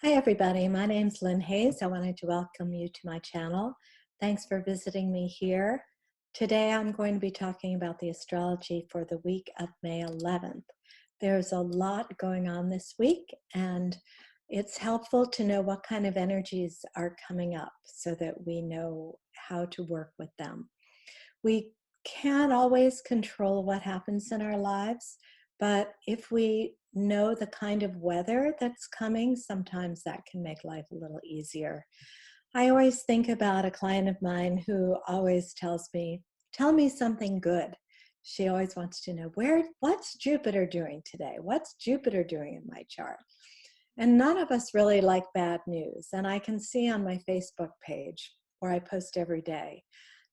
Hi, everybody. My name's Lynn Hayes. I wanted to welcome you to my channel. Thanks for visiting me here. Today, I'm going to be talking about the astrology for the week of May 11th. There's a lot going on this week, and it's helpful to know what kind of energies are coming up so that we know how to work with them. We can't always control what happens in our lives, but if we know the kind of weather that's coming, sometimes that can make life a little easier. I always think about a client of mine who always tells me, "Tell me something good." She always wants to know, what's Jupiter doing today? What's Jupiter doing in my chart? And none of us really like bad news. And I can see on my Facebook page, where I post every day,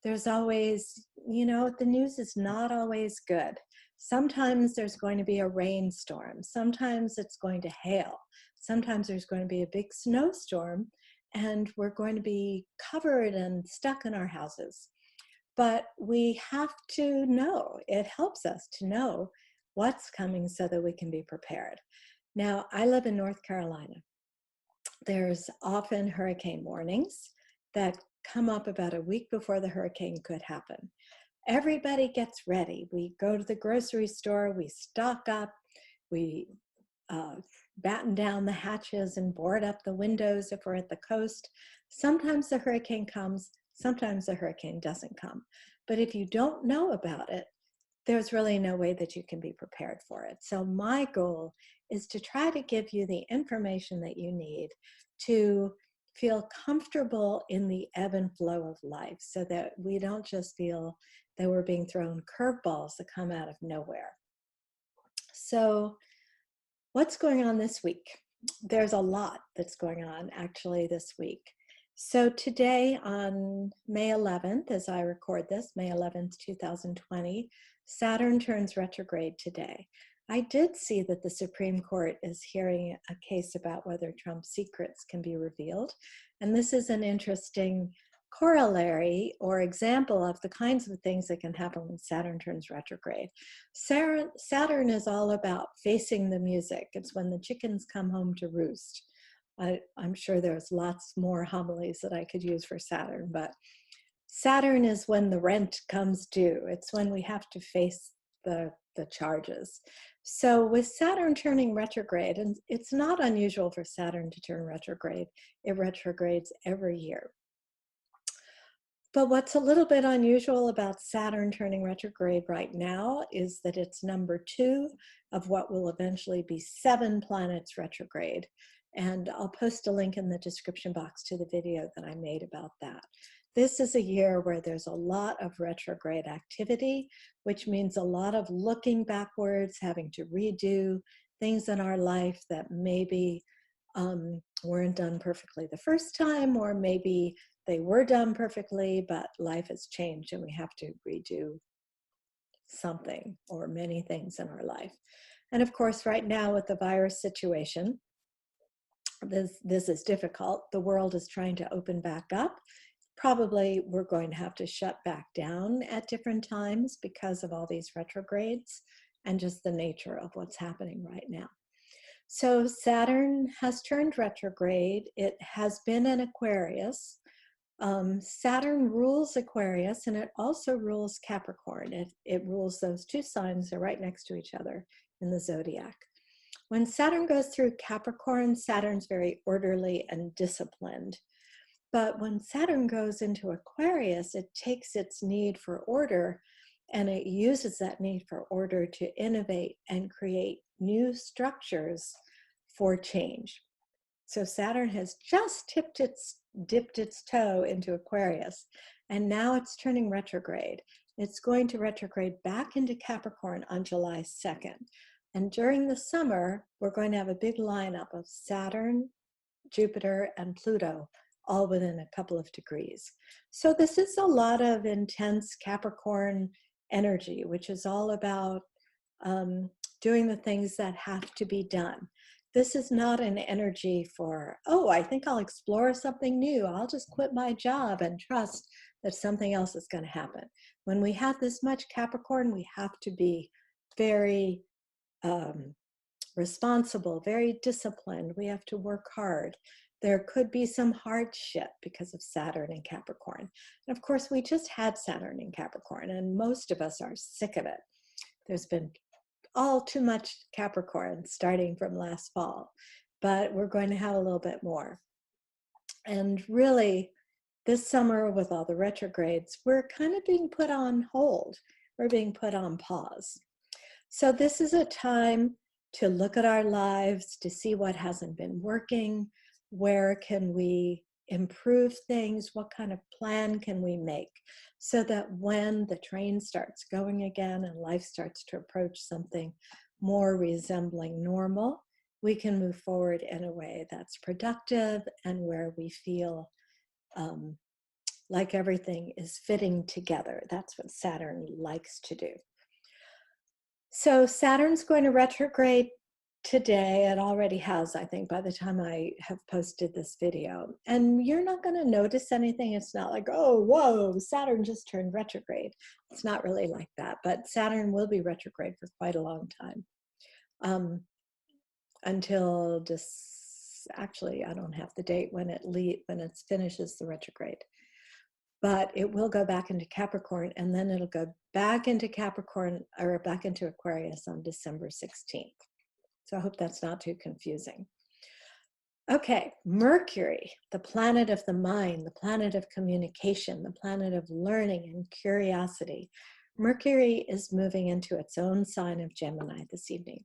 there's always, the news is not always good. Sometimes there's going to be a rainstorm. Sometimes it's going to hail. Sometimes there's going to be a big snowstorm, and we're going to be covered and stuck in our houses. But we have to know, it helps us to know what's coming so that we can be prepared. Now, I live in North Carolina. There's often hurricane warnings that come up about a week before the hurricane could happen. Everybody gets ready. We go to the grocery store, we stock up, we batten down the hatches and board up the windows if we're at the coast. Sometimes the hurricane comes, sometimes the hurricane doesn't come. But if you don't know about it, there's really no way that you can be prepared for it. So my goal is to try to give you the information that you need to feel comfortable in the ebb and flow of life so that we don't just feel that we're being thrown curveballs that come out of nowhere. So what's going on this week? There's a lot that's going on actually this week. So today on May 11th, as I record this, May 11th, 2020, Saturn turns retrograde today. I did see that the Supreme Court is hearing a case about whether Trump's secrets can be revealed. And this is an interesting corollary or example of the kinds of things that can happen when Saturn turns retrograde. Saturn is all about facing the music. It's when the chickens come home to roost. I'm sure there's lots more homilies that I could use for Saturn, but Saturn is when the rent comes due. It's when we have to face the charges. So with Saturn turning retrograde, and it's not unusual for Saturn to turn retrograde, it retrogrades every year. But what's a little bit unusual about Saturn turning retrograde right now is that it's number 2 of what will eventually be 7 planets retrograde. And I'll post a link in the description box to the video that I made about that. This is a year where there's a lot of retrograde activity, which means a lot of looking backwards, having to redo things in our life that maybe weren't done perfectly the first time, or maybe they were done perfectly, but life has changed and we have to redo something or many things in our life. And of course, right now with the virus situation, this is difficult. The world is trying to open back up. Probably we're going to have to shut back down at different times because of all these retrogrades and just the nature of what's happening right now. So Saturn has turned retrograde. It has been in Aquarius. Saturn rules Aquarius, and it also rules Capricorn. It rules those two signs. They're right next to each other in the zodiac. When Saturn goes through Capricorn, Saturn's very orderly and disciplined. But when Saturn goes into Aquarius, it takes its need for order and it uses that need for order to innovate and create new structures for change. So Saturn has just dipped its toe into Aquarius, and now it's turning retrograde. It's going to retrograde back into Capricorn on July 2nd. And during the summer, we're going to have a big lineup of Saturn, Jupiter, and Pluto, all within a couple of degrees. So this is a lot of intense Capricorn energy, which is all about doing the things that have to be done. This is not an energy for, oh, I think I'll explore something new. I'll just quit my job and trust that something else is going to happen. When we have this much Capricorn, we have to be very responsible, very disciplined. We have to work hard. There could be some hardship because of Saturn in Capricorn. And of course, we just had Saturn in Capricorn, and most of us are sick of it. There's been all too much Capricorn starting from last fall, but we're going to have a little bit more. And really, this summer with all the retrogrades, we're kind of being put on hold. We're being put on pause. So this is a time to look at our lives, to see what hasn't been working, where can we improve things, what kind of plan can we make, so that when the train starts going again and life starts to approach something more resembling normal, we can move forward in a way that's productive and where we feel like everything is fitting together. That's what Saturn likes to do. So Saturn's going to retrograde today. It already has, I think, by the time I have posted this video. And you're not going to notice anything. It's not like, oh, whoa, Saturn just turned retrograde. It's not really like that. But Saturn will be retrograde for quite a long time. Until actually, I don't have the date when it finishes the retrograde. But it will go back into Capricorn, and then it'll go back into Capricorn or back into Aquarius on December 16th. So I hope that's not too confusing. Okay, Mercury, the planet of the mind, the planet of communication, the planet of learning and curiosity. Mercury is moving into its own sign of Gemini this evening.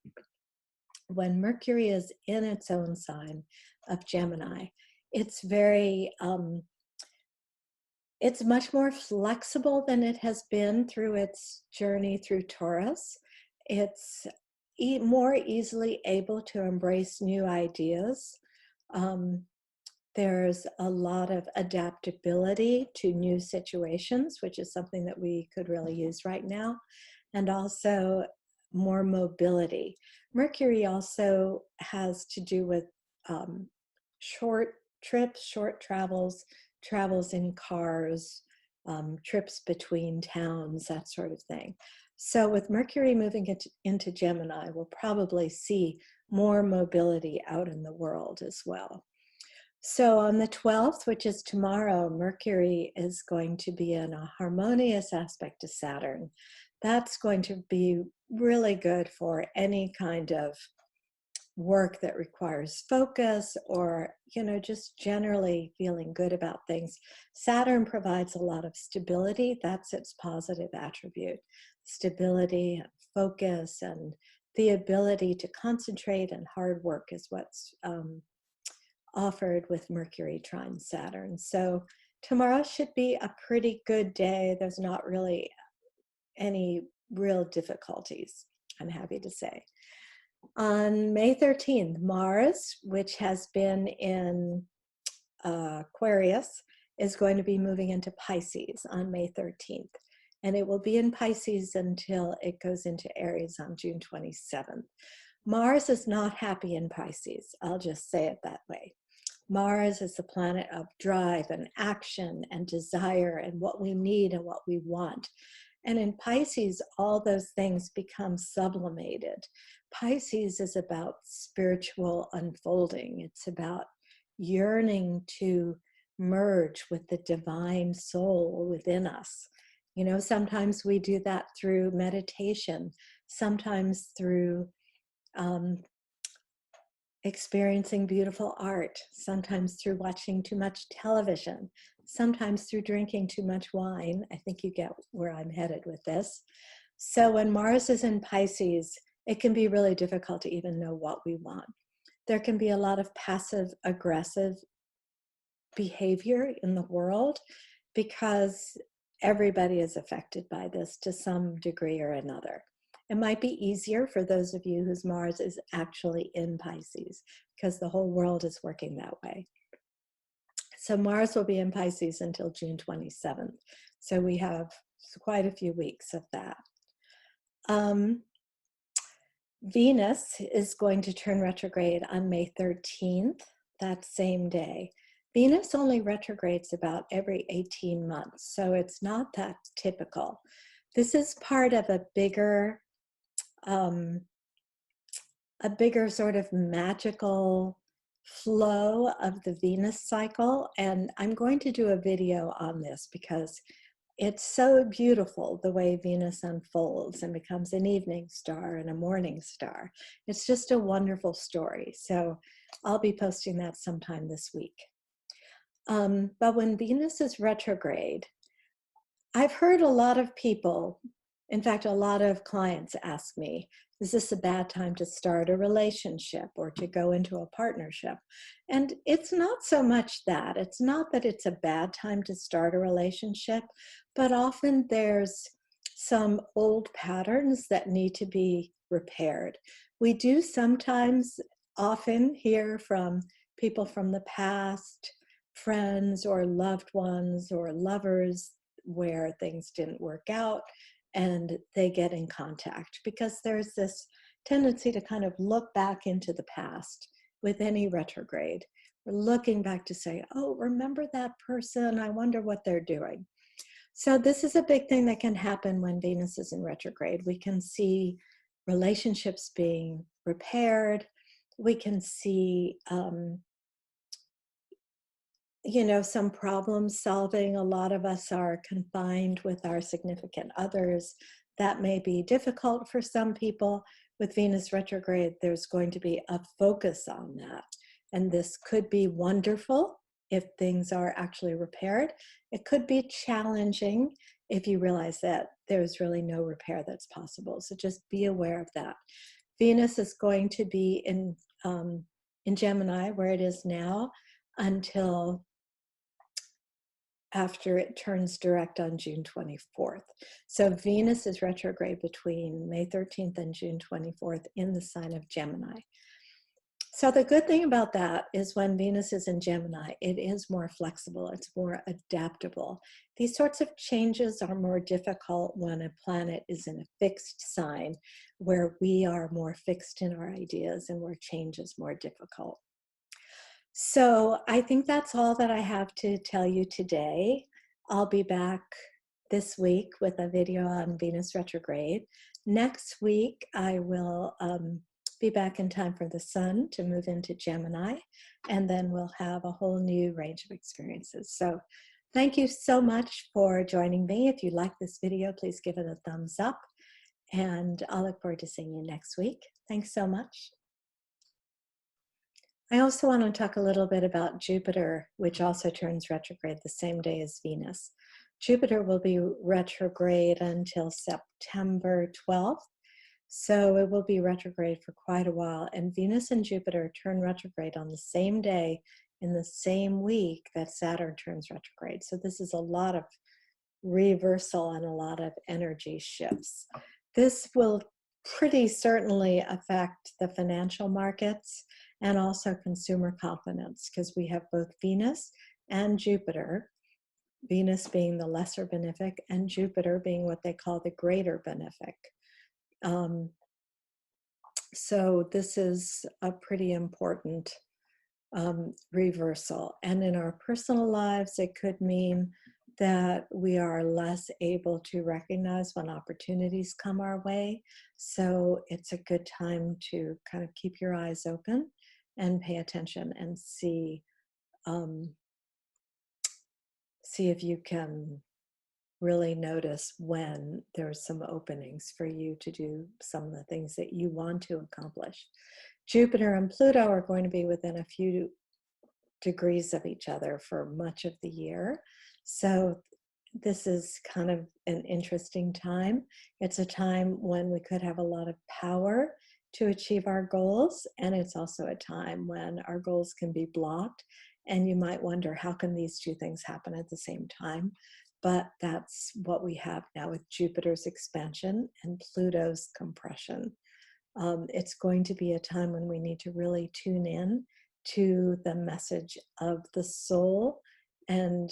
When Mercury is in its own sign of Gemini, it's very it's much more flexible than it has been through its journey through Taurus. It's more easily able to embrace new ideas. There's a lot of adaptability to new situations, which is something that we could really use right now, and also more mobility. Mercury also has to do with short trips, short travels in cars, trips between towns, that sort of thing. So with Mercury moving into Gemini, we'll probably see more mobility out in the world as well. So on the 12th, which is tomorrow, Mercury is going to be in a harmonious aspect to Saturn. That's going to be really good for any kind of work that requires focus, or just generally feeling good about things. Saturn provides a lot of stability. That's its positive attribute. Stability and focus and the ability to concentrate, and hard work is what's offered with Mercury trine Saturn. So tomorrow should be a pretty good day. There's not really any real difficulties, I'm happy to say. On May 13th, Mars, which has been in Aquarius, is going to be moving into Pisces on May 13th. And it will be in Pisces until it goes into Aries on June 27th. Mars is not happy in Pisces. I'll just say it that way. Mars is the planet of drive and action and desire and what we need and what we want. And in Pisces, all those things become sublimated. Pisces is about spiritual unfolding. It's about yearning to merge with the divine soul within us. Sometimes we do that through meditation, sometimes through experiencing beautiful art, sometimes through watching too much television, sometimes through drinking too much wine. I think you get where I'm headed with this. So when Mars is in Pisces, it can be really difficult to even know what we want. There can be a lot of passive aggressive behavior in the world because everybody is affected by this to some degree or another. It might be easier for those of you whose Mars is actually in Pisces because the whole world is working that way. So Mars will be in Pisces until June 27th. So we have quite a few weeks of that. Venus is going to turn retrograde on May 13th, that same day. Venus only retrogrades about every 18 months, so it's not that typical. This is part of a bigger a bigger sort of magical flow of the Venus cycle. And I'm going to do a video on this because it's so beautiful the way Venus unfolds and becomes an evening star and a morning star. It's just a wonderful story. So I'll be posting that sometime this week. But when Venus is retrograde, I've heard a lot of people, in fact, a lot of clients ask me, is this a bad time to start a relationship or to go into a partnership? And it's not so much that. It's not that it's a bad time to start a relationship, but often there's some old patterns that need to be repaired. We do sometimes often hear from people from the past, friends or loved ones or lovers, where things didn't work out and they get in contact, because there's this tendency to kind of look back into the past with any retrograde. We're looking back to say, oh, remember that person? I wonder what they're doing. So this is a big thing that can happen when Venus is in retrograde. We can see relationships being repaired. We can see some problem solving. A lot of us are confined with our significant others. That may be difficult for some people. With Venus retrograde, there's going to be a focus on that. And this could be wonderful if things are actually repaired. It could be challenging if you realize that there's really no repair that's possible. So just be aware of that. Venus is going to be in Gemini, where it is now, until after it turns direct on June 24th. So Venus is retrograde between May 13th and June 24th in the sign of Gemini. So the good thing about that is when Venus is in Gemini, it is more flexible, it's more adaptable. These sorts of changes are more difficult when a planet is in a fixed sign, where we are more fixed in our ideas and where change is more difficult. So I think that's all that I have to tell you today. I'll be back this week with a video on Venus retrograde. Next week, I will be back in time for the sun to move into Gemini, and then we'll have a whole new range of experiences. So thank you so much for joining me. If you like this video, please give it a thumbs up, and I'll look forward to seeing you next week. Thanks so much. I also want to talk a little bit about Jupiter, which also turns retrograde the same day as Venus. Jupiter will be retrograde until September 12th, so it will be retrograde for quite a while. And Venus and Jupiter turn retrograde on the same day in the same week that Saturn turns retrograde. So this is a lot of reversal and a lot of energy shifts. This will pretty certainly affect the financial markets and also consumer confidence, because we have both Venus and Jupiter, Venus being the lesser benefic and Jupiter being what they call the greater benefic. So this is a pretty important reversal. And in our personal lives, it could mean that we are less able to recognize when opportunities come our way. So it's a good time to kind of keep your eyes open and pay attention and see if you can really notice when there's some openings for you to do some of the things that you want to accomplish. Jupiter and Pluto are going to be within a few degrees of each other for much of the year. So this is kind of an interesting time. It's a time when we could have a lot of power to achieve our goals, and it's also a time when our goals can be blocked, and you might wonder, how can these two things happen at the same time? But that's what we have now with Jupiter's expansion and Pluto's compression. It's going to be a time when we need to really tune in to the message of the soul and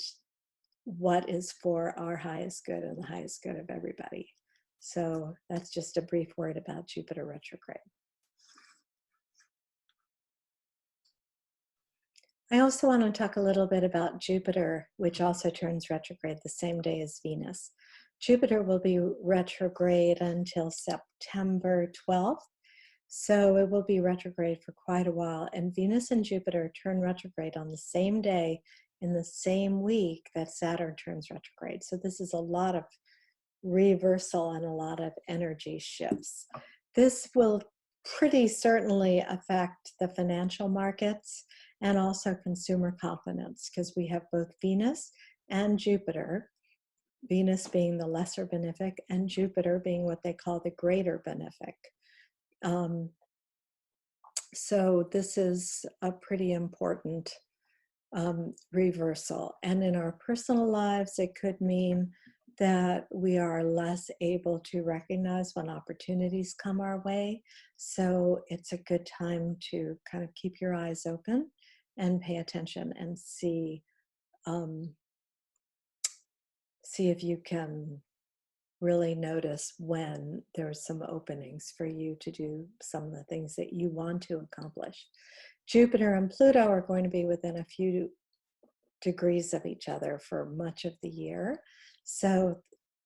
what is for our highest good and the highest good of everybody. So that's just a brief word about Jupiter retrograde. I also want to talk a little bit about Jupiter, which also turns retrograde the same day as Venus. Jupiter will be retrograde until September 12th. So it will be retrograde for quite a while. And Venus and Jupiter turn retrograde on the same day in the same week that Saturn turns retrograde. So this is a lot of reversal and a lot of energy shifts. This will pretty certainly affect the financial markets and also consumer confidence, because we have both Venus and Jupiter, Venus being the lesser benefic and Jupiter being what they call the greater benefic. So this is a pretty important reversal. And in our personal lives, it could mean that we are less able to recognize when opportunities come our way. So it's a good time to kind of keep your eyes open and pay attention and see if you can really notice when there's some openings for you to do some of the things that you want to accomplish. Jupiter and Pluto are going to be within a few degrees of each other for much of the year. So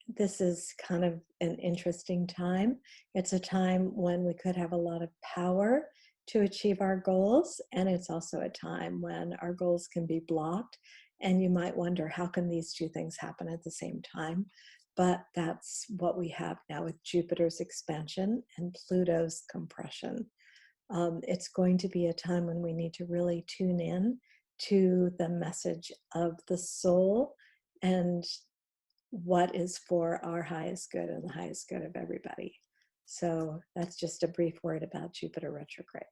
this is kind of an interesting time. It's a time when we could have a lot of power to achieve our goals, and it's also a time when our goals can be blocked, and you might wonder, how can these two things happen at the same time? But that's what we have now with Jupiter's expansion and Pluto's compression. It's going to be a time when we need to really tune in to the message of the soul and what is for our highest good and the highest good of everybody. So that's just a brief word about Jupiter retrograde.